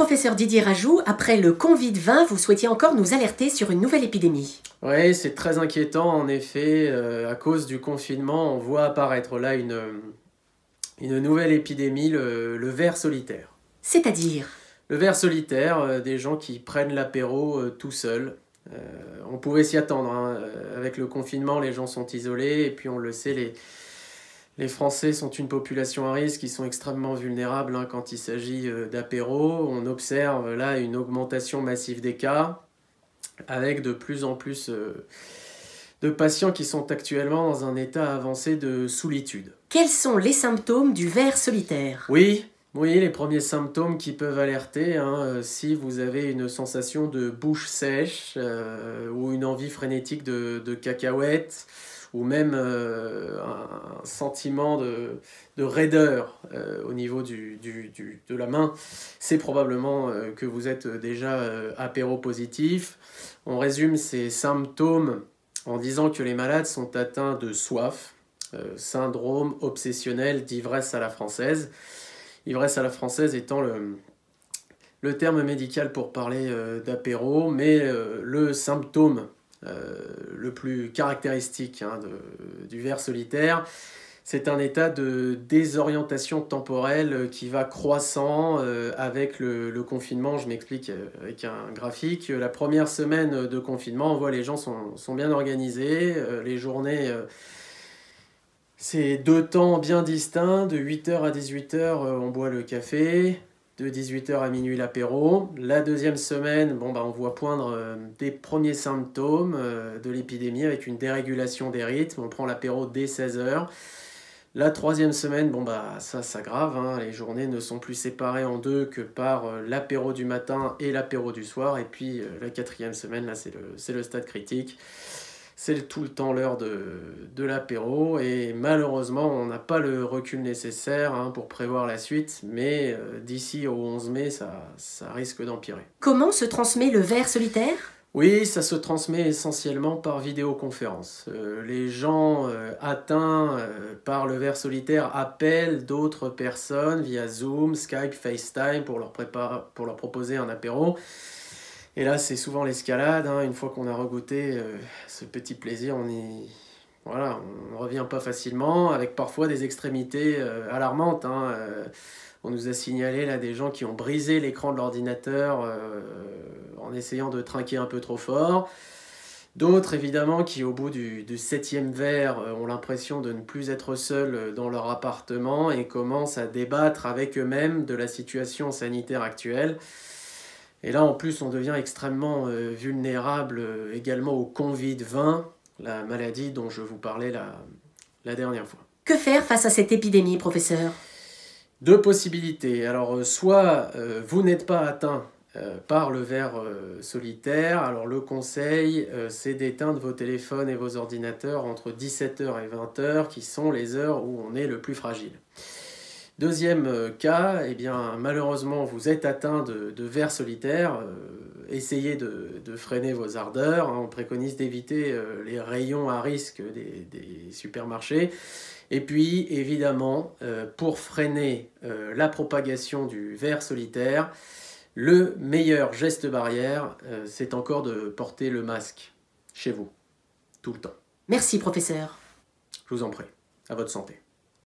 Professeur Didier Rajoux, après le Covid-20, vous souhaitiez encore nous alerter sur une nouvelle épidémie. Oui, c'est très inquiétant en effet. À cause du confinement, on voit apparaître là une nouvelle épidémie, le ver solitaire. C'est-à-dire? Le ver solitaire, des gens qui prennent l'apéro tout seuls. On pouvait s'y attendre, hein. Avec le confinement, les gens sont isolés et puis on le sait, les Français sont une population à risque, ils sont extrêmement vulnérables hein, quand il s'agit d'apéro. On observe là une augmentation massive des cas, avec de plus en plus de patients qui sont actuellement dans un état avancé de solitude. Quels sont les symptômes du ver solitaire? Oui, les premiers symptômes qui peuvent alerter, hein, si vous avez une sensation de bouche sèche ou une envie frénétique de cacahuètes, ou même un sentiment de raideur au niveau de la main, c'est probablement que vous êtes déjà apéropositif. On résume ces symptômes en disant que les malades sont atteints de soif, syndrome obsessionnel d'ivresse à la française. Ivresse à la française étant le terme médical pour parler d'apéro, mais le symptôme le plus caractéristique hein, du ver solitaire, c'est un état de désorientation temporelle qui va croissant avec le confinement. Je m'explique avec un graphique. La première semaine de confinement, on voit les gens sont bien organisés, les journées... c'est deux temps bien distincts, de 8h à 18h on boit le café, de 18h à minuit l'apéro. La deuxième semaine, on voit poindre des premiers symptômes de l'épidémie avec une dérégulation des rythmes, on prend l'apéro dès 16h. La troisième semaine, ça s'aggrave, hein, les journées ne sont plus séparées en deux que par l'apéro du matin et l'apéro du soir. Et puis la quatrième semaine, là c'est le stade critique. C'est tout le temps l'heure de l'apéro et malheureusement on n'a pas le recul nécessaire hein, pour prévoir la suite, mais d'ici au 11 mai ça risque d'empirer. Comment se transmet le ver solitaire? Oui, ça se transmet essentiellement par vidéoconférence. Les gens atteints par le ver solitaire appellent d'autres personnes via Zoom, Skype, FaceTime pour leur proposer un apéro. Et là, c'est souvent l'escalade. Hein. Une fois qu'on a regoûté ce petit plaisir, on ne revient pas facilement, avec parfois des extrémités alarmantes. Hein. On nous a signalé là, des gens qui ont brisé l'écran de l'ordinateur en essayant de trinquer un peu trop fort. D'autres, évidemment, qui au bout du 7e verre ont l'impression de ne plus être seuls dans leur appartement et commencent à débattre avec eux-mêmes de la situation sanitaire actuelle. Et là, en plus, on devient extrêmement vulnérable également au Covid-20, la maladie dont je vous parlais la dernière fois. Que faire face à cette épidémie, professeur? Deux possibilités. Alors, soit vous n'êtes pas atteint par le ver solitaire, alors le conseil, c'est d'éteindre vos téléphones et vos ordinateurs entre 17h et 20h, qui sont les heures où on est le plus fragile. Deuxième cas, malheureusement, vous êtes atteint de ver solitaire. Essayez de freiner vos ardeurs. Hein. On préconise d'éviter les rayons à risque des supermarchés. Et puis, évidemment, pour freiner la propagation du ver solitaire, le meilleur geste barrière, c'est encore de porter le masque chez vous, tout le temps. Merci, professeur. Je vous en prie. À votre santé.